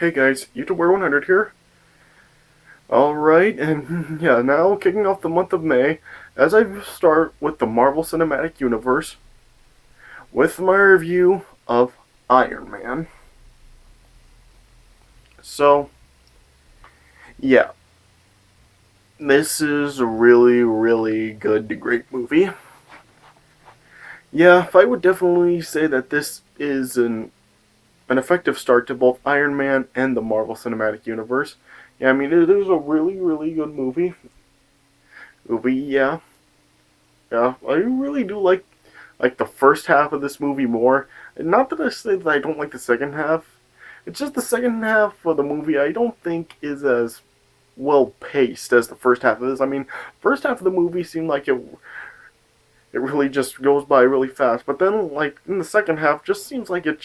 Hey guys, YouTuber 100 here. Alright, and yeah, now kicking off the month of May, as I start with the Marvel Cinematic Universe, with my review of Iron Man. So, yeah, this is a really, really good to great movie. Yeah, I would definitely say that this is an effective start to both Iron Man and the Marvel Cinematic Universe. Yeah, I mean, it is a really, really good movie, yeah. Yeah, I really do like the first half of this movie more. Not that I say that I don't like the second half. It's just the second half of the movie I don't think is as well paced as the first half of this. I mean, first half of the movie seemed like it really just goes by really fast, but then like in the second half just seems like it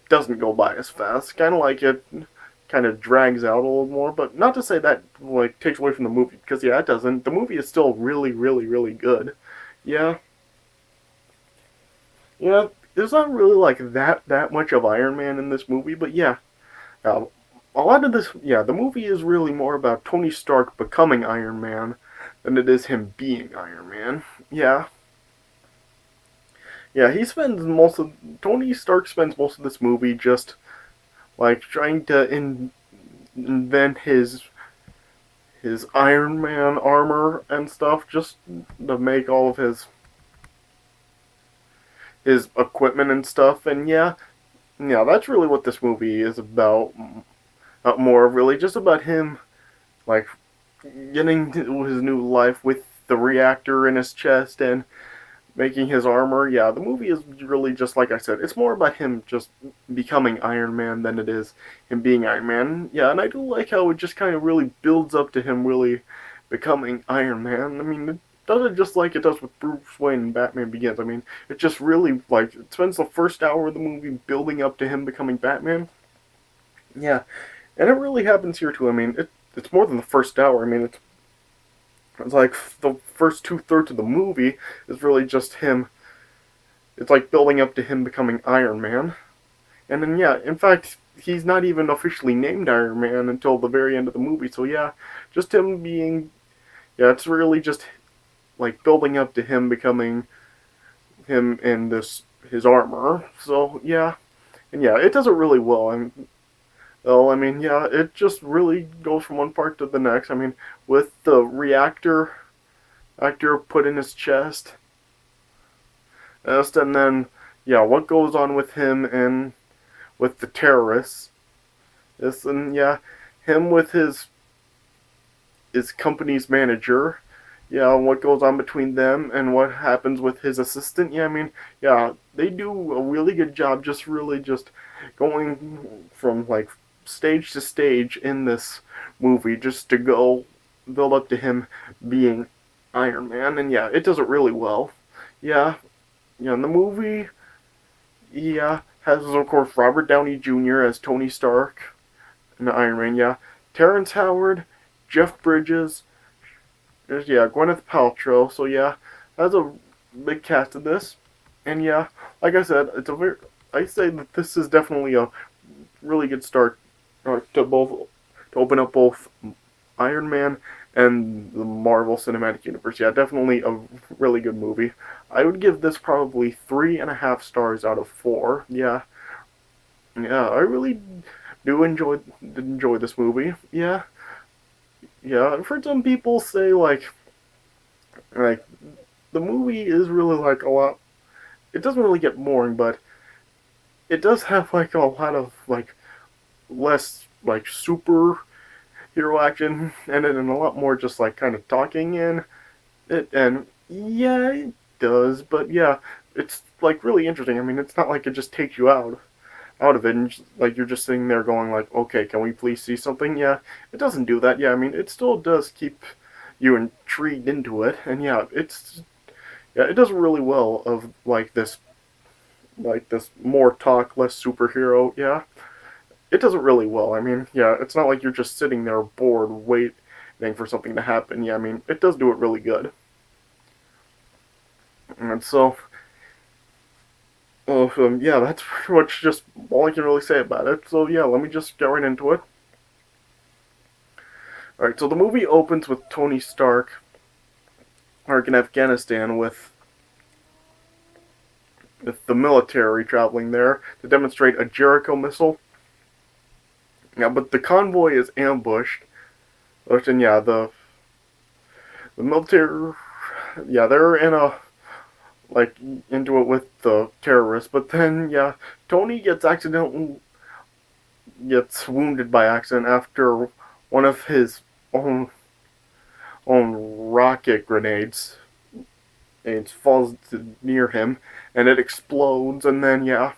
doesn't go by as fast. Kind of like it kind of drags out a little more, but not to say that like takes away from the movie because yeah, it doesn't. The movie is still really really really good. Yeah, yeah, there's not really like that much of Iron Man in this movie, but yeah, uh, a lot of this, yeah, the movie is really more about Tony Stark becoming Iron Man than it is him being Iron Man. Yeah, yeah, he spends most of Tony Stark spends most of this movie just like trying to invent his Iron Man armor and stuff just to make all of his equipment and stuff. And yeah, yeah, that's really what this movie is about. More really just about him like getting to his new life with the reactor in his chest and making his armor. Yeah, the movie is really just like I said. It's more about him just becoming Iron Man than it is him being Iron Man. Yeah, and I do like how it just kind of really builds up to him really becoming Iron Man. I mean, it does it just like it does with Bruce Wayne and Batman Begins. I mean, it just really like it spends the first hour of the movie building up to him becoming Batman. Yeah, and it really happens here too. I mean, it's more than the first hour. I mean, it's like the first 2/3 of the movie is really just him. It's like building up to him becoming Iron Man. And then, yeah, in fact, he's not even officially named Iron Man until the very end of the movie. So, yeah, just him being. Yeah, it's really just like building up to him becoming him in his armor. So, yeah. And yeah, it does it really well. I mean, yeah, it just really goes from one part to the next. I mean, with the reactor actor put in his chest, and then yeah, what goes on with him and with the terrorists. This and yeah, him with his company's manager. Yeah, what goes on between them and what happens with his assistant. Yeah, I mean, yeah, they do a really good job just really just going from like stage to stage in this movie just to go build up to him being Iron Man. And yeah, it does it really well. Yeah, yeah, in the movie, yeah, has of course Robert Downey Jr. as Tony Stark and Iron Man. Yeah, Terrence Howard, Jeff Bridges. There's yeah Gwyneth Paltrow. So yeah, that's a big cast of this. And yeah, like I said, it's a very. I say that this is definitely a really good start to both to open up both Iron Man and the Marvel Cinematic Universe. Yeah, definitely a really good movie. I would give this probably 3.5 stars out of 4. Yeah, yeah, I really do enjoy this movie. Yeah, yeah. I've heard some people say like the movie is really like a lot. It doesn't really get boring, but it does have like a lot of like less like superhero action in it and a lot more just like kind of talking in it. And yeah, it does, but yeah, it's like really interesting. I mean, it's not like it just takes you out of it and just, like you're just sitting there going like, okay, can we please see something? Yeah, it doesn't do that. Yeah, I mean, it still does keep you intrigued into it, and yeah, it does really well of like this more talk, less superhero. Yeah, it does it really well. I mean, yeah, it's not like you're just sitting there bored waiting for something to happen. Yeah, I mean, it does do it really good. And so Yeah, that's pretty much just all I can really say about it. So yeah, let me just get right into it. Alright, so the movie opens with Tony Stark in Afghanistan with the military traveling there to demonstrate a Jericho missile. Yeah, but the convoy is ambushed. And yeah, the military, yeah, they're in a like into it with the terrorists. But then yeah, Tony gets wounded by accident after one of his own own rocket grenades. It falls near him, and it explodes. And then yeah,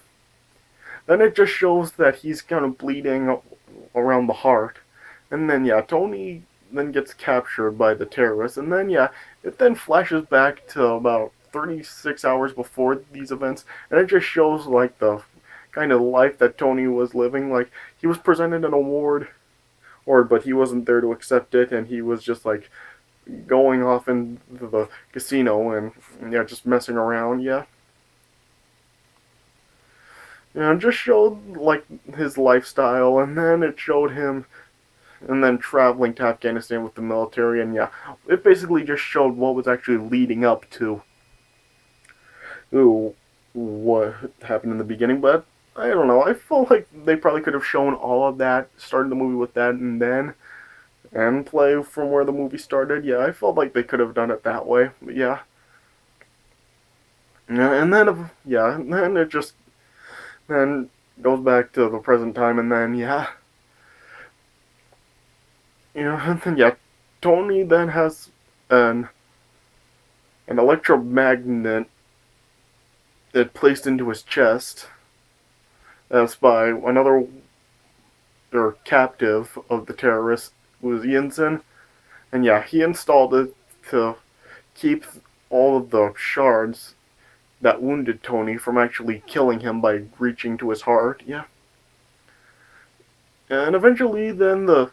then it just shows that he's kind of bleeding around the heart. And then yeah, Tony then gets captured by the terrorists. And then yeah, it then flashes back to about 36 hours before these events, and it just shows like the kind of life that Tony was living. Like he was presented an award, but he wasn't there to accept it, and he was just like going off into the casino and yeah, just messing around. Yeah, it just showed like his lifestyle, and then it showed him, and then traveling to Afghanistan with the military, and yeah, it basically just showed what was actually leading up to ooh, what happened in the beginning. But I don't know. I felt like they probably could have shown all of that, started the movie with that, and play from where the movie started. Yeah, I felt like they could have done it that way. But yeah, and then yeah, and then it just then goes back to the present time, and then yeah, and then yeah, Tony then has an an electromagnet that placed into his chest as by another or captive of the terrorists was Yinsen, and yeah, he installed it to keep all of the shards that wounded Tony from actually killing him by reaching to his heart. Yeah, and eventually, then the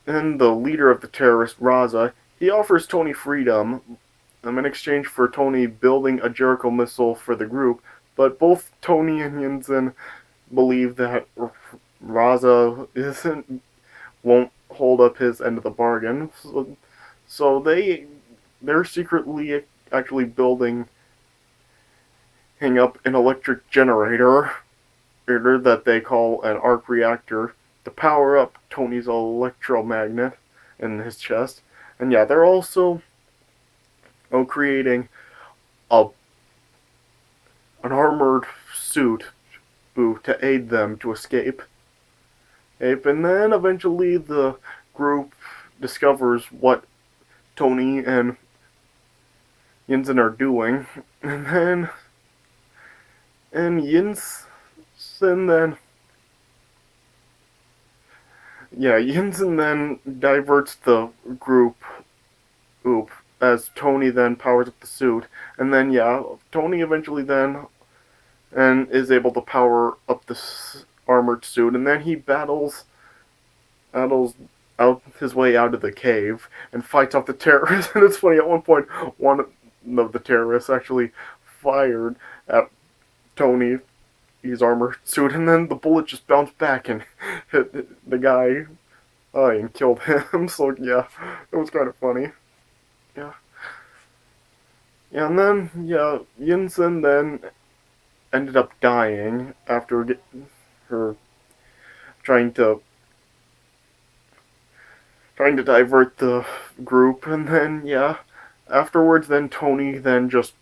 leader of the terrorists, Raza, he offers Tony freedom in exchange for Tony building a Jericho missile for the group. But both Tony and Yinsen believe that Raza isn't won't hold up his end of the bargain. So they're secretly actually building hang up an electric generator that they call an arc reactor to power up Tony's electromagnet in his chest. And yeah, they're also creating a an armored suit to aid them to escape. And then eventually the group discovers what Tony and Yinsen are doing, and then and Yinsen then yeah, Yinsen then diverts the group oop as Tony then powers up the suit, and then yeah, Tony eventually then and is able to power up this armored suit, and then he battles out his way out of the cave and fights off the terrorists. And it's funny, at one point, one of the terrorists actually fired at Tony, his armored suit, and then the bullet just bounced back and hit the guy and killed him. So yeah, it was kind of funny. Yeah, yeah, and then yeah, Yinsen then ended up dying after her trying to trying to divert the group, and then yeah, afterwards, then Tony then just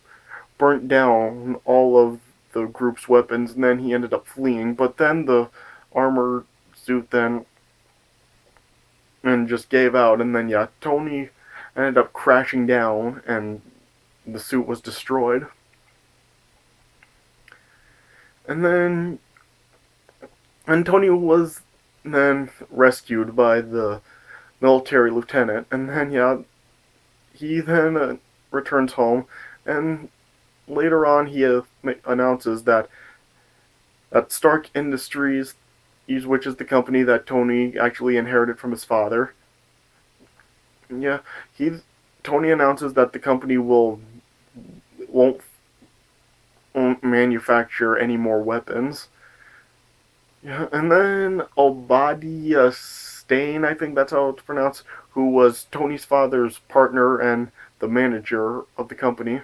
burnt down all of the group's weapons, and then he ended up fleeing. But then the armor suit then and just gave out, and then yeah, Tony ended up crashing down, and the suit was destroyed. And then and Tony was then rescued by the military lieutenant, and then yeah, he then returns home, and later on he announces that Stark Industries, which is the company that Tony actually inherited from his father, yeah, he Tony announces that the company won't manufacture any more weapons. Yeah, and then Obadiah Stane, I think that's how it's pronounced, who was Tony's father's partner and the manager of the company.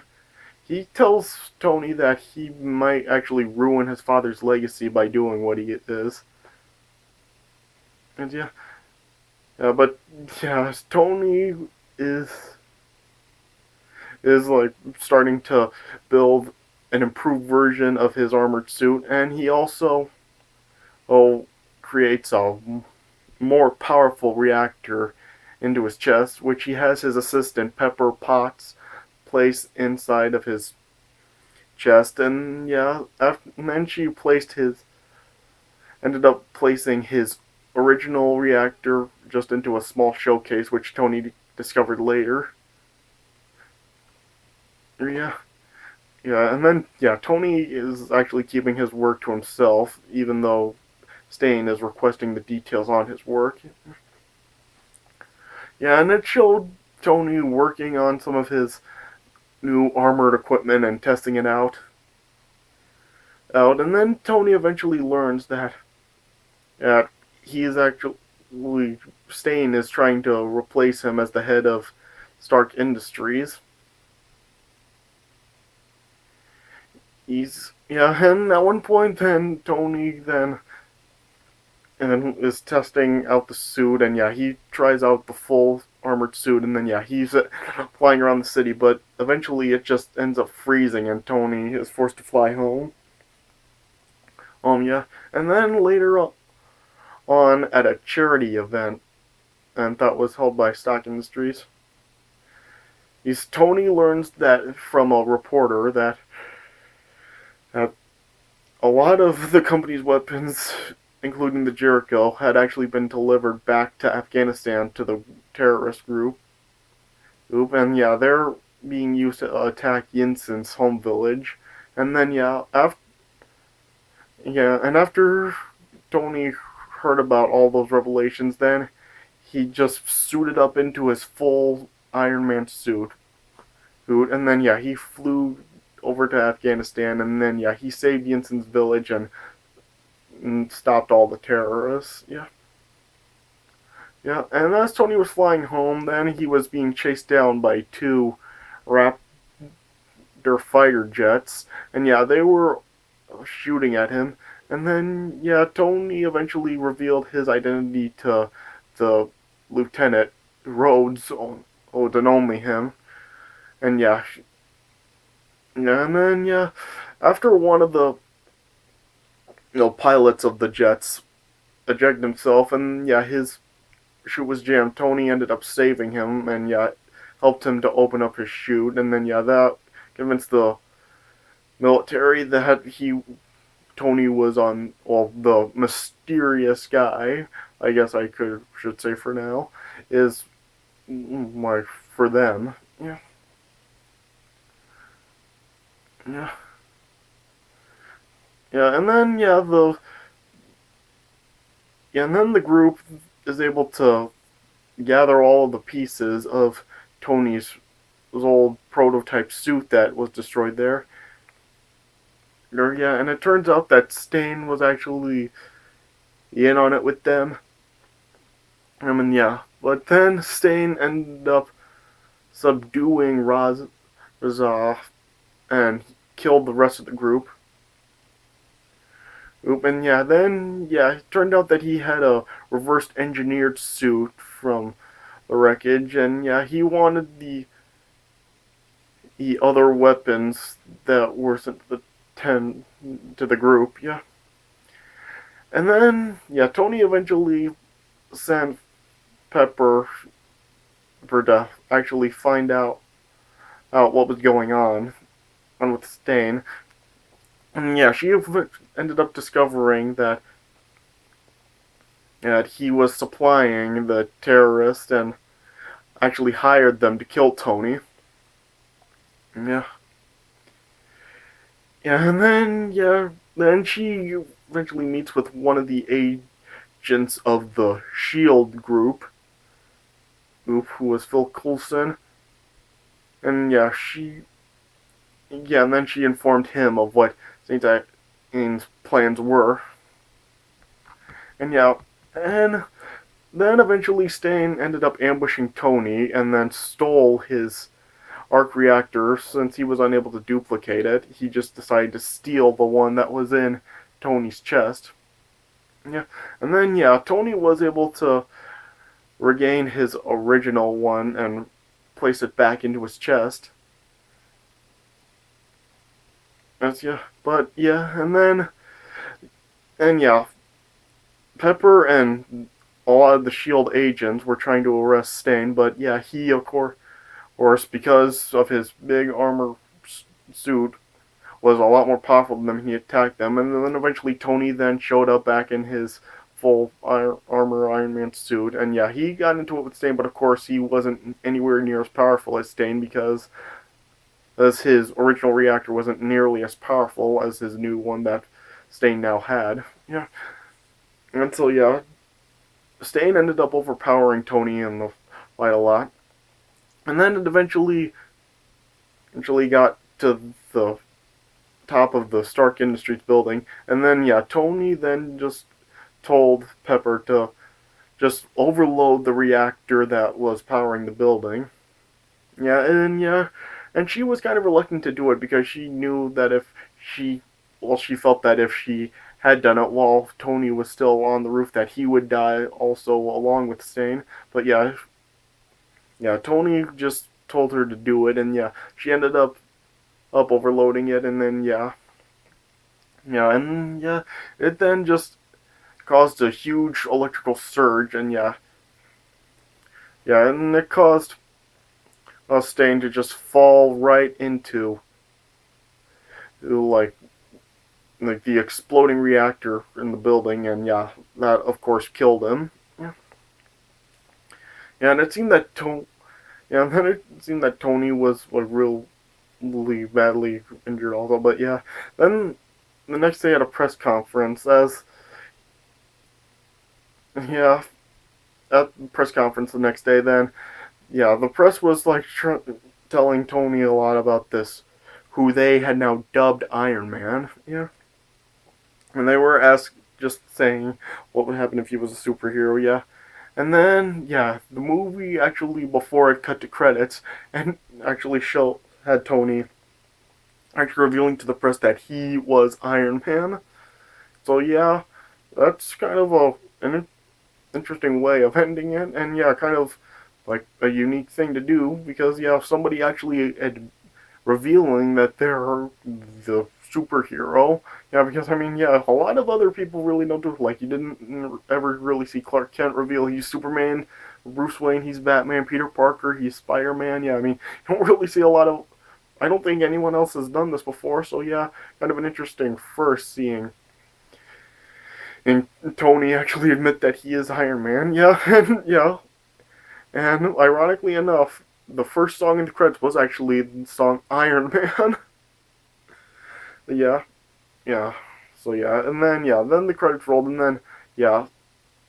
He tells Tony that he might actually ruin his father's legacy by doing what he is. And but yeah, Tony is like starting to build an improved version of his armored suit, and he also creates a more powerful reactor into his chest, which he has his assistant Pepper Potts place inside of his chest, and and then she ended up placing his original reactor just into a small showcase, which Tony discovered later. Yeah, and then Tony is actually keeping his work to himself, even though Stain is requesting the details on his work. Yeah, and it showed Tony working on some of his new armored equipment and testing it out. And then Tony eventually learns that he is actually Stain is trying to replace him as the head of Stark Industries. And at one point, then Tony is testing out the suit, and he tries out the full armored suit, and then he's flying around the city, but eventually it just ends up freezing, and Tony is forced to fly home. And then later on at a charity event, and that was held by Stark Industries, Tony learns that from a reporter that a lot of the company's weapons, including the Jericho, had actually been delivered back to Afghanistan to the terrorist group. And they're being used to attack Yinsen's home village. And then after Tony heard about all those revelations, then he just suited up into his full Iron Man suit. And then he flew over to Afghanistan, and then he saved Yinsen's village and stopped all the terrorists. And as Tony was flying home, then he was being chased down by two Raptor fighter jets, and they were shooting at him. And then Tony eventually revealed his identity to the Lieutenant Rhodes, and only him. And and then after one of the pilots of the jets ejected himself, and his chute was jammed, Tony ended up saving him, and helped him to open up his chute, and then that convinced the military that Tony was on the mysterious guy, I guess I should say for now, is for them. And then the group is able to gather all of the pieces of Tony's old prototype suit that was destroyed there. And it turns out that Stain was actually in on it with them. But then Stain ended up subduing Razov and killed the rest of the group. And then it turned out that he had a reversed engineered suit from the wreckage, and he wanted the other weapons that were sent to the group. And then Tony eventually sent Pepper to actually find out what was going on with Stain. And she ended up discovering that he was supplying the terrorists and actually hired them to kill Tony. And then she eventually meets with one of the agents of the SHIELD group, who was Phil Coulson. And yeah, and then she informed him of what Saint Aine's plans were. And yeah, and then eventually Stain ended up ambushing Tony and then stole his arc reactor. Since he was unable to duplicate it, he just decided to steal the one that was in Tony's chest. Yeah, and then yeah, Tony was able to regain his original one and place it back into his chest. That's yeah, but yeah, and yeah, Pepper and a lot of the Shield agents were trying to arrest Stain, but yeah, he of course because of his big armor suit was a lot more powerful than them. He attacked them, and then eventually Tony then showed up back in his full armor Iron Man suit, and yeah, he got into it with Stain, but of course he wasn't anywhere near as powerful as Stain because as his original reactor wasn't nearly as powerful as his new one that Stain now had. Yeah, and so yeah, Stain ended up overpowering Tony in the fight a lot, and then it eventually got to the top of the Stark Industries building, and then yeah, Tony then just told Pepper to just overload the reactor that was powering the building. Yeah, and she was kind of reluctant to do it because she knew that if she, well, she felt that if she had done it while Tony was still on the roof, that he would die also along with Stain. But yeah, Tony just told her to do it, and yeah, she ended up overloading it, and then yeah, it then just caused a huge electrical surge, and yeah, and it caused Stain to just fall right into like the exploding reactor in the building, and yeah, that of course killed him. Yeah, and it seemed that yeah, and then it seemed that Tony was like really badly injured also, but yeah, then the next day at a press conference, as yeah, at the press conference the next day, then yeah, the press was like telling Tony a lot about this, who they had now dubbed Iron Man. Yeah, and they were asked just saying what would happen if he was a superhero. Yeah, and then yeah, the movie actually before it cut to credits and actually had Tony actually revealing to the press that he was Iron Man. So yeah, that's kind of an interesting way of ending it, and yeah, kind of like a unique thing to do because yeah, somebody actually revealing that they're the superhero. Yeah, because I mean, yeah, a lot of other people really don't do it. Like you didn't ever really see Clark Kent reveal he's Superman, Bruce Wayne he's Batman, Peter Parker he's Spider-Man. Yeah, I mean, you don't really see a lot of. I don't think anyone else has done this before. So yeah, kind of an interesting first seeing. And Tony actually admit that he is Iron Man. Yeah, and yeah, and ironically enough, the first song in the credits was actually the song Iron Man. Yeah, yeah. So yeah, and then yeah, then the credits rolled, and then yeah,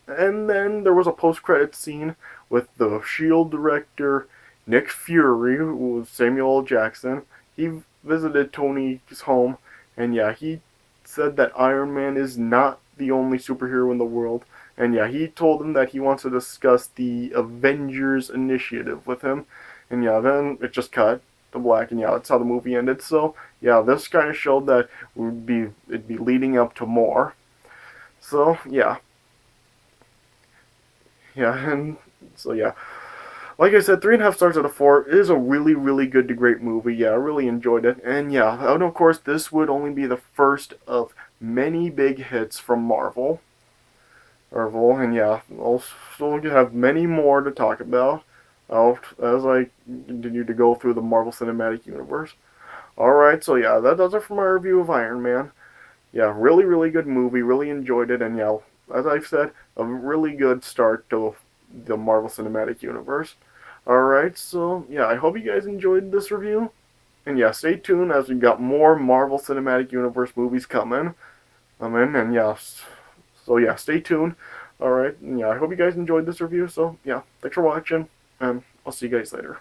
and then there was a post-credit scene with the Shield director Nick Fury, who was Samuel L. Jackson. He visited Tony's home, and yeah, he said that Iron Man is not the only superhero in the world. And yeah, he told him that he wants to discuss the Avengers Initiative with him. And yeah, then it just cut to black, and yeah, that's how the movie ended. So yeah, this kind of showed that it'd be leading up to more. So yeah, and so yeah, like I said, 3.5 stars out of 4 is a really good to great movie. Yeah, I really enjoyed it, and yeah, and of course this would only be the first of many big hits from Marvel, and yeah, I'll still have many more to talk about as I continue to go through the Marvel Cinematic Universe. Alright, so yeah, that does it for my review of Iron Man. Yeah, really good movie, really enjoyed it, and yeah, as I've said, a really good start to the Marvel Cinematic Universe. Alright, so yeah, I hope you guys enjoyed this review. And yeah, stay tuned as we've got more Marvel Cinematic Universe movies coming. And yeah, so yeah, stay tuned. Alright, and yeah, I hope you guys enjoyed this review. So yeah, thanks for watching, and I'll see you guys later.